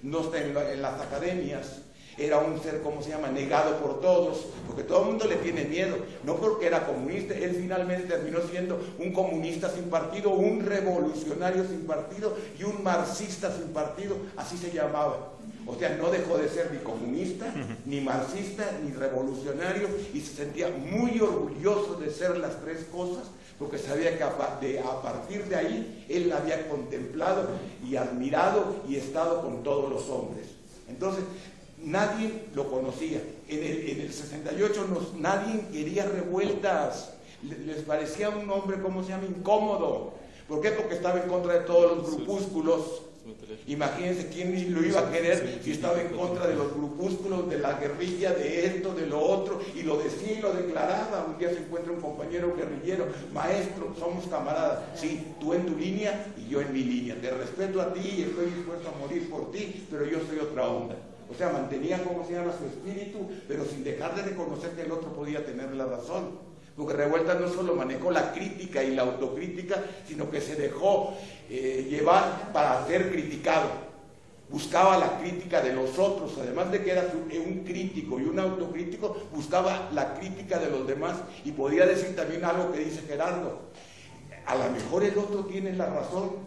no está en las academias. Era un ser, ¿cómo se llama?, negado por todos, porque todo el mundo le tiene miedo, no porque era comunista. Él finalmente terminó siendo un comunista sin partido, un revolucionario sin partido y un marxista sin partido, así se llamaba. O sea, no dejó de ser ni comunista, ni marxista, ni revolucionario, y se sentía muy orgulloso de ser las tres cosas, porque sabía que a partir de ahí él la había contemplado y admirado y estado con todos los hombres. Entonces, nadie lo conocía. En el 68 nadie quería revueltas. Les parecía un hombre, ¿cómo se llama?, incómodo. ¿Por qué? Porque estaba en contra de todos los grupúsculos. Imagínense quién lo iba a querer si estaba en contra de los grupúsculos, de la guerrilla, de esto, de lo otro, y lo decía y lo declaraba. Un día se encuentra un compañero guerrillero: maestro, somos camaradas, sí, tú en tu línea y yo en mi línea, te respeto a ti y estoy dispuesto a morir por ti, pero yo soy otra onda. O sea, mantenía, ¿cómo se llama?, su espíritu, pero sin dejar de reconocer que el otro podía tener la razón. Porque Revuelta no solo manejó la crítica y la autocrítica, sino que se dejó llevar para ser criticado. Buscaba la crítica de los otros, además de que era un crítico y un autocrítico, buscaba la crítica de los demás y podía decir también algo que dice Gerardo: a lo mejor el otro tiene la razón.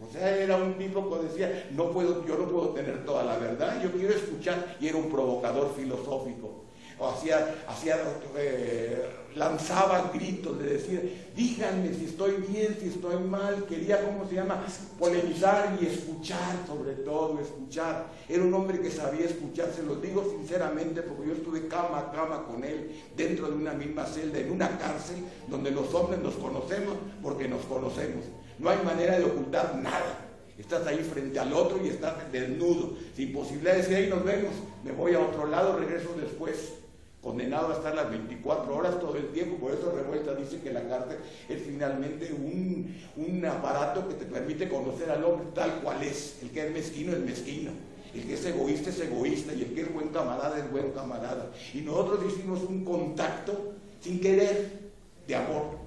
O sea, era un tipo que decía: yo no puedo tener toda la verdad, yo quiero escuchar, y era un provocador filosófico. O lanzaba gritos de decir: díganme si estoy bien, si estoy mal. Quería, ¿cómo se llama?, polemizar y escuchar, sobre todo escuchar. Era un hombre que sabía escuchar, se los digo sinceramente, porque yo estuve cama a cama con él, dentro de una misma celda, en una cárcel, donde los hombres nos conocemos porque nos conocemos. No hay manera de ocultar nada. Estás ahí frente al otro y estás desnudo, sin posibilidad de decir: ahí nos vemos, me voy a otro lado, regreso después. Condenado a estar las 24 horas todo el tiempo. Por eso Revuelta dice que la cárcel es finalmente un aparato que te permite conocer al hombre tal cual es. El que es mezquino, el que es egoísta, y el que es buen camarada es buen camarada. Y nosotros hicimos un contacto sin querer, de amor.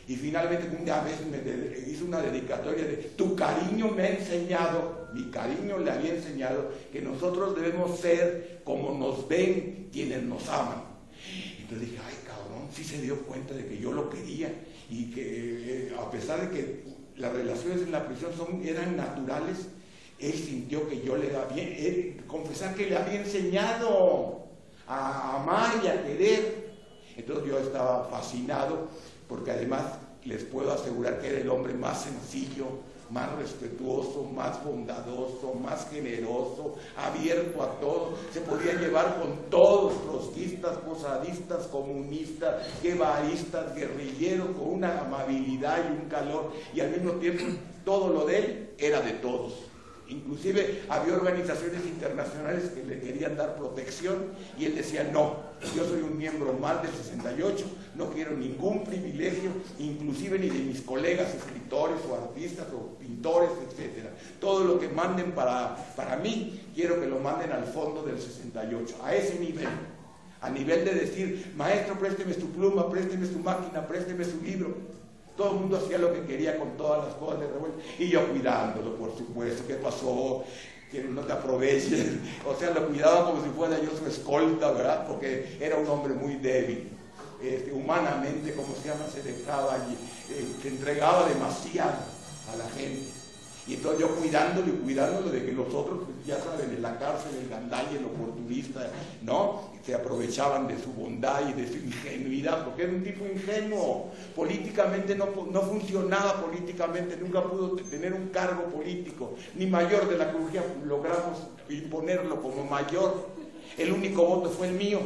Y finalmente una vez me hizo una dedicatoria de: tu cariño me ha enseñado, mi cariño le había enseñado que nosotros debemos ser como nos ven quienes nos aman. Entonces dije: ay, cabrón, sí se dio cuenta de que yo lo quería, y que a pesar de que las relaciones en la prisión eran naturales, él sintió que yo le había, confesar que le había enseñado a amar y a querer. Entonces yo estaba fascinado, porque además les puedo asegurar que era el hombre más sencillo, más respetuoso, más bondadoso, más generoso, abierto a todo. Se podía llevar con todos, trotskistas, posadistas, comunistas, guevaristas, guerrilleros, con una amabilidad y un calor, y al mismo tiempo todo lo de él era de todos. Inclusive había organizaciones internacionales que le querían dar protección, y él decía: no, yo soy un miembro más del 68, no quiero ningún privilegio, inclusive ni de mis colegas escritores o artistas o pintores, etc. Todo lo que manden para mí, quiero que lo manden al fondo del 68, a ese nivel. A nivel de decir: maestro, présteme su pluma, présteme su máquina, présteme su libro. Todo el mundo hacía lo que quería con todas las cosas de Revuelta, y yo cuidándolo, por supuesto. ¿Qué pasó? Que no te aproveches. O sea, lo cuidaba como si fuera yo su escolta, ¿verdad? Porque era un hombre muy débil. Humanamente, como se llama, se dejaba y se entregaba demasiado a la gente. Y entonces yo cuidándolo de que los otros, pues, ya saben, en la cárcel, el gandalla, el oportunista, ¿no?, se aprovechaban de su bondad y de su ingenuidad, porque era un tipo ingenuo. Políticamente no funcionaba políticamente, nunca pudo tener un cargo político, ni mayor de la crujía. Logramos imponerlo como mayor. El único voto fue el mío,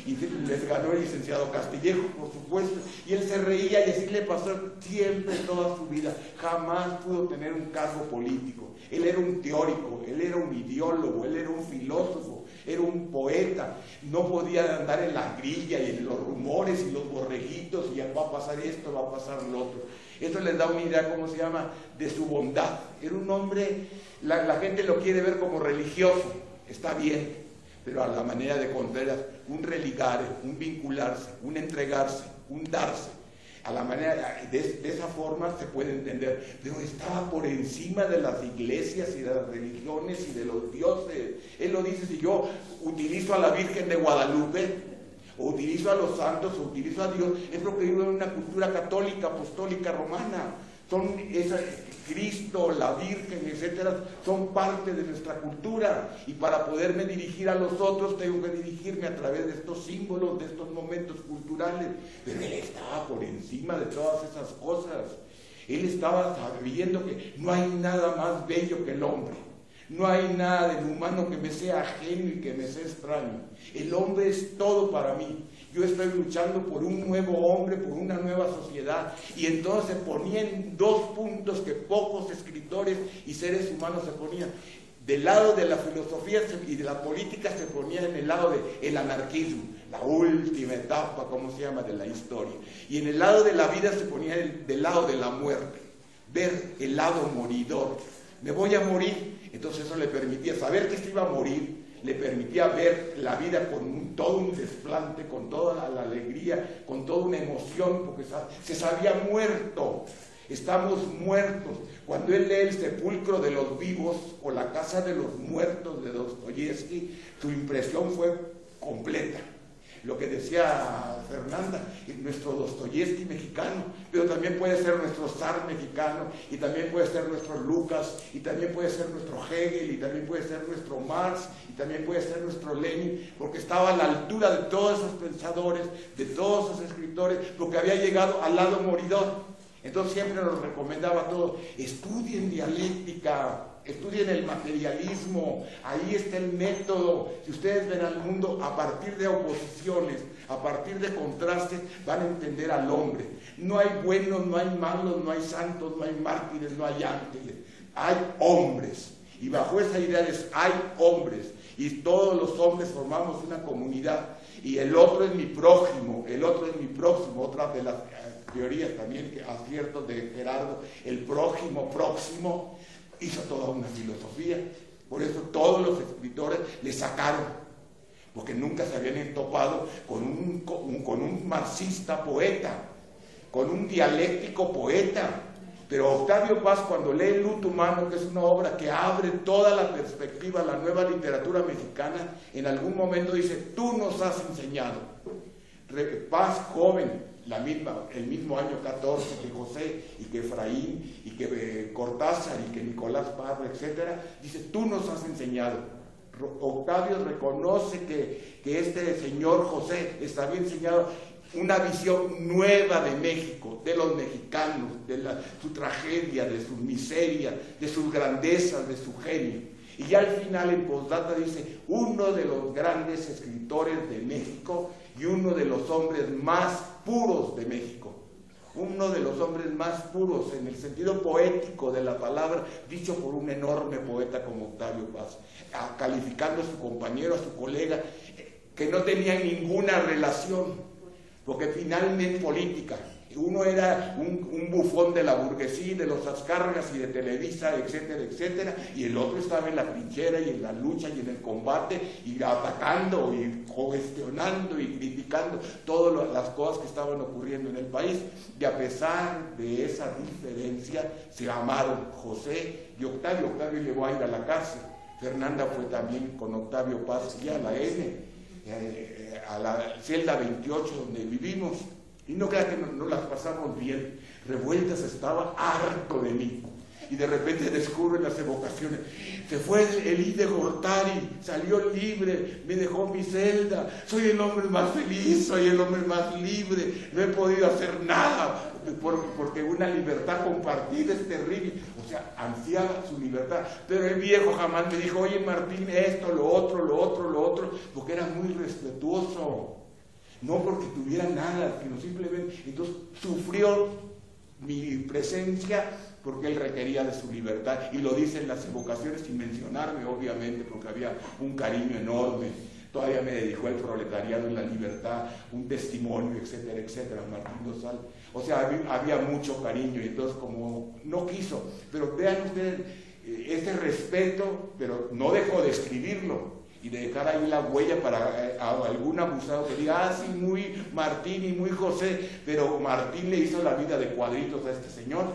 y les ganó el licenciado Castillejo, por supuesto, y él se reía, y así le pasó siempre toda su vida. Jamás pudo tener un cargo político. Él era un teórico, él era un ideólogo, él era un filósofo, era un poeta. No podía andar en la grilla y en los rumores y los borreguitos, y va a pasar esto, va a pasar lo otro. Esto les da una idea, ¿cómo se llama?, de su bondad. Era un hombre, la gente lo quiere ver como religioso, está bien, pero a la manera de Contreras, un religare, un vincularse, un entregarse, un darse. a la manera, de esa forma se puede entender, pero estaba por encima de las iglesias y de las religiones y de los dioses. Él lo dice: si yo utilizo a la Virgen de Guadalupe, o utilizo a los santos, o utilizo a Dios, es porque vivo en una cultura católica, apostólica, romana. Son Cristo, la Virgen, etcétera, son parte de nuestra cultura, y para poderme dirigir a los otros tengo que dirigirme a través de estos símbolos, de estos momentos culturales. Pero él estaba por encima de todas esas cosas. Él estaba sabiendo que no hay nada más bello que el hombre. No hay nada del humano que me sea ajeno y que me sea extraño. El hombre es todo para mí. Yo estoy luchando por un nuevo hombre, por una nueva sociedad. Y entonces ponía en dos puntos que pocos escritores y seres humanos se ponían. Del lado de la filosofía y de la política se ponía en el lado del anarquismo, la última etapa, ¿cómo se llama?, de la historia. Y en el lado de la vida se ponía del lado de la muerte, ver el lado moridor. Me voy a morir. Entonces eso le permitía saber que se iba a morir, le permitía ver la vida con todo un desplante, con toda la alegría, con toda una emoción, porque se sabía muerto. Estamos muertos. Cuando él lee El sepulcro de los vivos o La casa de los muertos de Dostoyevsky, su impresión fue completa. Lo que decía Fernanda, nuestro Dostoyevsky mexicano, pero también puede ser nuestro zar mexicano, y también puede ser nuestro Lucas, y también puede ser nuestro Hegel, y también puede ser nuestro Marx, y también puede ser nuestro Lenin, porque estaba a la altura de todos esos pensadores, de todos esos escritores, porque había llegado al lado moridor. Entonces siempre nos recomendaba a todos: estudien dialéctica, estudien el materialismo, ahí está el método. Si ustedes ven al mundo a partir de oposiciones, a partir de contrastes, van a entender al hombre. No hay buenos, no hay malos, no hay santos, no hay mártires, no hay ángeles, hay hombres. Y bajo esa idea hay hombres, y todos los hombres formamos una comunidad, y el otro es mi prójimo, el otro es mi próximo. Otra de las teorías también, aciertos de Gerardo, el prójimo próximo, hizo toda una filosofía. Por eso todos los escritores le sacaron, porque nunca se habían topado con un marxista poeta, con un dialéctico poeta. Pero Octavio Paz, cuando lee Luto Humano, que es una obra que abre toda la perspectiva a la nueva literatura mexicana, en algún momento dice: tú nos has enseñado. Paz joven, el mismo año 14 que José y que Efraín y que Cortázar y que Nicolás Parra, etc., dice: tú nos has enseñado. Octavio reconoce que este señor José les había enseñado una visión nueva de México, de los mexicanos, su tragedia, de su miseria, de sus grandezas, de su genio. Y ya al final, en postdata, dice: uno de los grandes escritores de México y uno de los hombres más puros de México. Uno de los hombres más puros en el sentido poético de la palabra, dicho por un enorme poeta como Octavio Paz, calificando a su compañero, a su colega, que no tenían ninguna relación, porque finalmente política. Uno era un bufón de la burguesía, de los Azcárragas y de Televisa, etcétera, etcétera, y el otro estaba en la trinchera y en la lucha y en el combate, y atacando y cuestionando y criticando todas las cosas que estaban ocurriendo en el país. Y a pesar de esa diferencia, se amaron José y Octavio. Octavio llegó a ir a la cárcel. Fernanda fue también con Octavio Paz y a la a la celda 28 donde vivimos. Y no crean que no las pasamos bien. Revueltas estaba harto de mí. Y de repente descubro en las evocaciones: se fue el I de Gortari, salió libre, me dejó mi celda, soy el hombre más feliz, soy el hombre más libre, no he podido hacer nada, porque una libertad compartida es terrible. O sea, ansiaba su libertad. Pero el viejo jamás me dijo: oye Martín, esto, lo otro, porque era muy respetuoso. No porque tuviera nada, sino simplemente. Entonces sufrió mi presencia porque él requería de su libertad, y lo dice en las evocaciones sin mencionarme, obviamente, porque había un cariño enorme. Todavía me dedicó al proletariado en la libertad, un testimonio, etcétera, etcétera, Martín Dosal. O sea, había mucho cariño, y entonces como no quiso. Pero vean ustedes ese respeto, pero no dejó de escribirlo. y de dejar ahí la huella para a algún abusado que diga, ah, sí, muy Martín y muy José, pero Martín le hizo la vida de cuadritos a este señor.